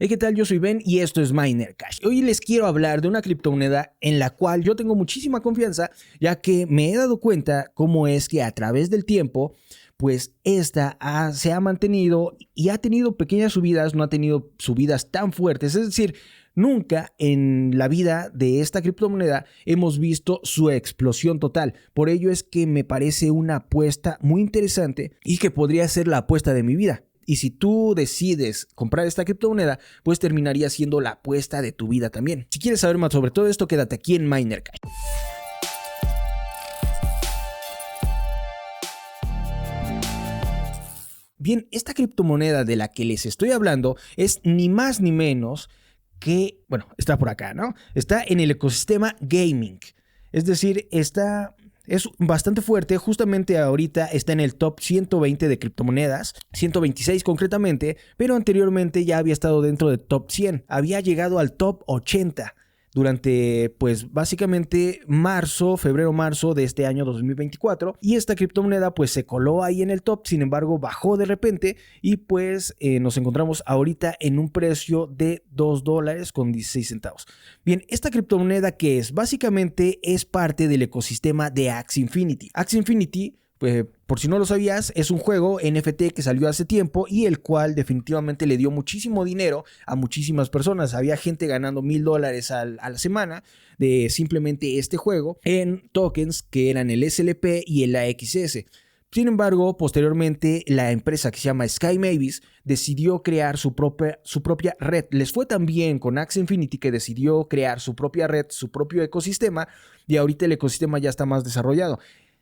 Hey, ¿qué tal? Yo soy Ben y esto es Miner Cash. Hoy les quiero hablar de una criptomoneda en la cual yo tengo muchísima confianza, ya que me he dado cuenta cómo es que a través del tiempo, pues esta se ha mantenido y ha tenido pequeñas subidas, no ha tenido subidas tan fuertes. Es decir, nunca en la vida de esta criptomoneda hemos visto su explosión total. Por ello es que me parece una apuesta muy interesante y que podría ser la apuesta de mi vida. Y si tú decides comprar esta criptomoneda, pues terminaría siendo la apuesta de tu vida también. Si quieres saber más sobre todo esto, quédate aquí en Miner Cash. Bien, esta criptomoneda de la que les estoy hablando es ni más ni menos que, bueno, está por acá, ¿no? Está en el ecosistema gaming. Es decir, es bastante fuerte, justamente ahorita está en el top 120 de criptomonedas, 126 concretamente, pero anteriormente ya había estado dentro del top 100, había llegado al top 80 durante pues básicamente febrero-marzo de este año 2024, y esta criptomoneda pues se coló ahí en el top. Sin embargo, bajó de repente y pues nos encontramos ahorita en un precio de $2.16. Bien, esta criptomoneda que es básicamente es parte del ecosistema de Axie Infinity. Axie Infinity, pues, por si no lo sabías, es un juego NFT que salió hace tiempo y el cual definitivamente le dio muchísimo dinero a muchísimas personas. Había gente ganando $1,000 a la semana de simplemente este juego en tokens que eran el SLP y el AXS. Sin embargo, posteriormente la empresa que se llama Sky Mavis decidió crear su propia red. Les fue tan bien con Axie Infinity que decidió crear su propia red, su propio ecosistema, y ahorita el ecosistema ya está más desarrollado.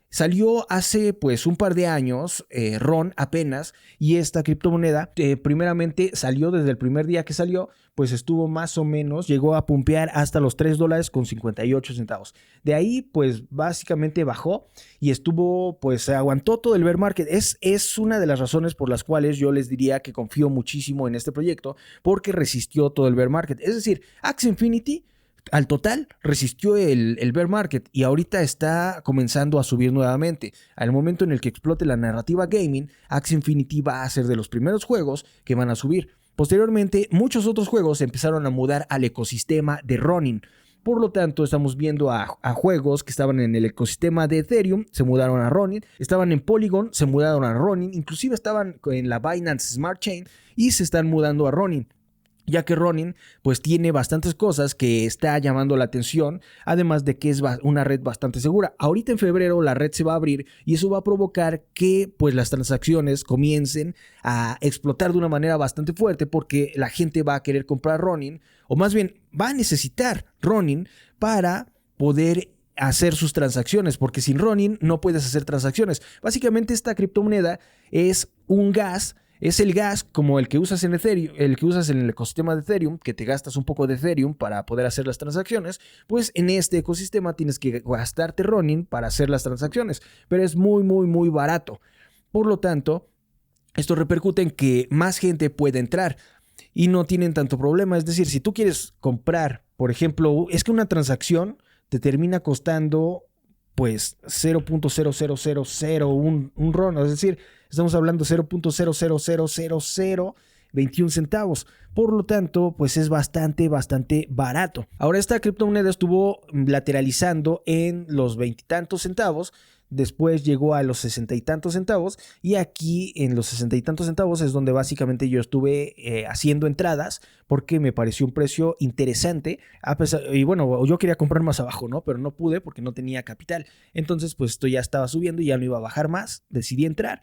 Salió hace pues un par de años, RON apenas, y esta criptomoneda primeramente salió desde el primer día que salió, pues estuvo más o menos, llegó a pumpear hasta los $3.58. De ahí pues básicamente bajó y estuvo, pues aguantó todo el bear market. Es una de las razones por las cuales yo les diría que confío muchísimo en este proyecto, porque resistió todo el bear market. Es decir, Axie Infinity al total resistió el bear market y ahorita está comenzando a subir nuevamente. Al momento en el que explote la narrativa gaming, Axie Infinity va a ser de los primeros juegos que van a subir. Posteriormente, muchos otros juegos empezaron a mudar al ecosistema de Ronin. Por lo tanto, estamos viendo a juegos que estaban en el ecosistema de Ethereum, se mudaron a Ronin, estaban en Polygon, se mudaron a Ronin, inclusive estaban en la Binance Smart Chain y se están mudando a Ronin, ya que Ronin pues tiene bastantes cosas que está llamando la atención, además de que es una red bastante segura. Ahorita en febrero la red se va a abrir y eso va a provocar que pues las transacciones comiencen a explotar de una manera bastante fuerte, porque la gente va a querer comprar Ronin, o más bien va a necesitar Ronin para poder hacer sus transacciones, porque sin Ronin no puedes hacer transacciones. Básicamente esta criptomoneda es un gas. Es el gas como el que usas en Ethereum, el que usas en el ecosistema de Ethereum, que te gastas un poco de Ethereum para poder hacer las transacciones. Pues en este ecosistema tienes que gastarte Ronin para hacer las transacciones, pero es muy barato. Por lo tanto, esto repercute en que más gente puede entrar y no tienen tanto problema. Es decir, si tú quieres comprar, por ejemplo, es que una transacción te termina costando pues 0.00001 RON, es decir, estamos hablando 0.0000021 centavos. Por lo tanto, pues es bastante barato. Ahora esta criptomoneda estuvo lateralizando en los 20 y tantos centavos. Después llegó a los 60 y tantos centavos, y aquí en los 60 y tantos centavos es donde básicamente yo estuve haciendo entradas, porque me pareció un precio interesante, y bueno, yo quería comprar más abajo, ¿no? Pero no pude porque no tenía capital. Entonces pues esto ya estaba subiendo y ya no iba a bajar más, decidí entrar.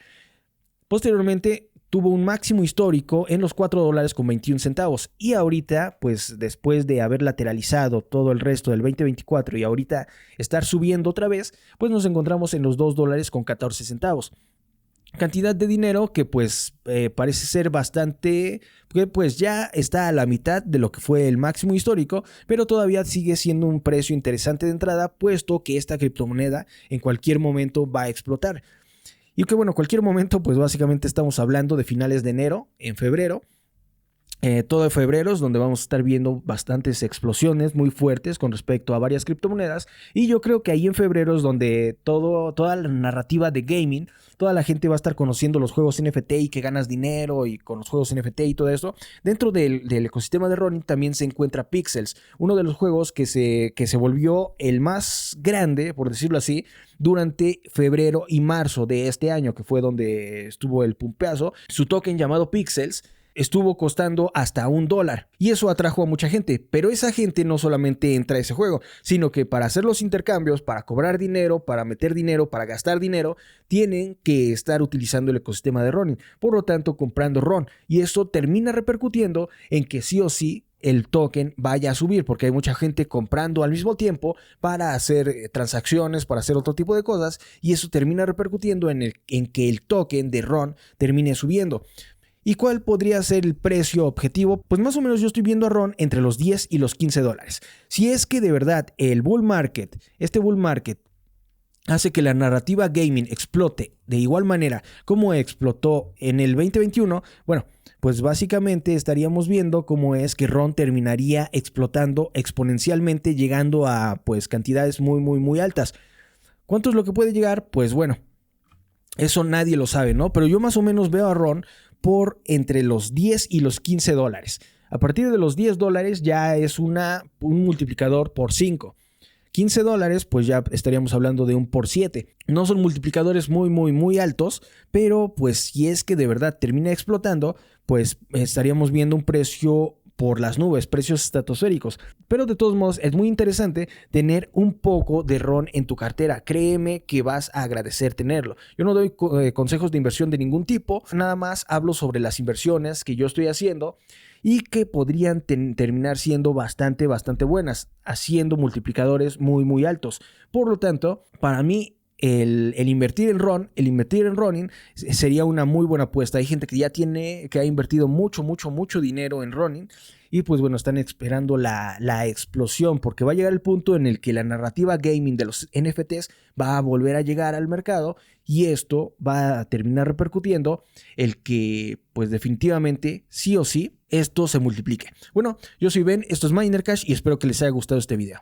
Posteriormente tuvo un máximo histórico en los $4.21, y ahorita pues después de haber lateralizado todo el resto del 2024 y ahorita estar subiendo otra vez, pues nos encontramos en los $2.14. Cantidad de dinero que pues parece ser bastante, que pues ya está a la mitad de lo que fue el máximo histórico, pero todavía sigue siendo un precio interesante de entrada, puesto que esta criptomoneda en cualquier momento va a explotar. Y que bueno, cualquier momento, pues básicamente estamos hablando de finales de enero, en febrero. todo de febrero es donde vamos a estar viendo bastantes explosiones muy fuertes con respecto a varias criptomonedas, y yo creo que ahí en febrero es donde toda la narrativa de gaming, toda la gente va a estar conociendo los juegos NFT y que ganas dinero y con los juegos NFT y todo eso. Dentro del ecosistema de Ronin también se encuentra Pixels, uno de los juegos que se volvió el más grande, por decirlo así, durante febrero y marzo de este año, que fue donde estuvo el pumpeazo. Su token llamado Pixels estuvo costando hasta $1 y eso atrajo a mucha gente, pero esa gente no solamente entra a ese juego, sino que para hacer los intercambios, para cobrar dinero, para meter dinero, para gastar dinero, tienen que estar utilizando el ecosistema de Ronin, por lo tanto comprando RON, y eso termina repercutiendo en que sí o sí el token vaya a subir, porque hay mucha gente comprando al mismo tiempo para hacer transacciones, para hacer otro tipo de cosas, y eso termina repercutiendo en que el token de RON termine subiendo. ¿Y cuál podría ser el precio objetivo? Pues más o menos yo estoy viendo a RON entre los 10 y los $15. Si es que de verdad el este bull market hace que la narrativa gaming explote de igual manera como explotó en el 2021, bueno, pues básicamente estaríamos viendo cómo es que RON terminaría explotando exponencialmente, llegando a pues cantidades muy, muy, muy altas. ¿Cuánto es lo que puede llegar? Pues bueno, eso nadie lo sabe, ¿no? Pero yo más o menos veo a RON por entre los 10 y los $15. A partir de los $10 ya es un multiplicador por 5. $15, pues ya estaríamos hablando de un por 7. No son multiplicadores muy, muy, muy altos, pero pues si es que de verdad termina explotando, pues estaríamos viendo un precio por las nubes, precios estratosféricos. Pero de todos modos es muy interesante tener un poco de RON en tu cartera. Créeme que vas a agradecer tenerlo. Yo no doy consejos de inversión de ningún tipo, nada más hablo sobre las inversiones que yo estoy haciendo y que podrían terminar siendo bastante, bastante buenas, haciendo multiplicadores muy, muy altos. Por lo tanto, para mí, el invertir en RON, el invertir en Ronin sería una muy buena apuesta. Hay gente que ha invertido mucho, mucho, mucho dinero en Ronin y pues bueno, están esperando la explosión, porque va a llegar el punto en el que la narrativa gaming de los NFTs va a volver a llegar al mercado y esto va a terminar repercutiendo el que pues definitivamente sí o sí esto se multiplique. Bueno, yo soy Ben, esto es Miner Cash y espero que les haya gustado este video.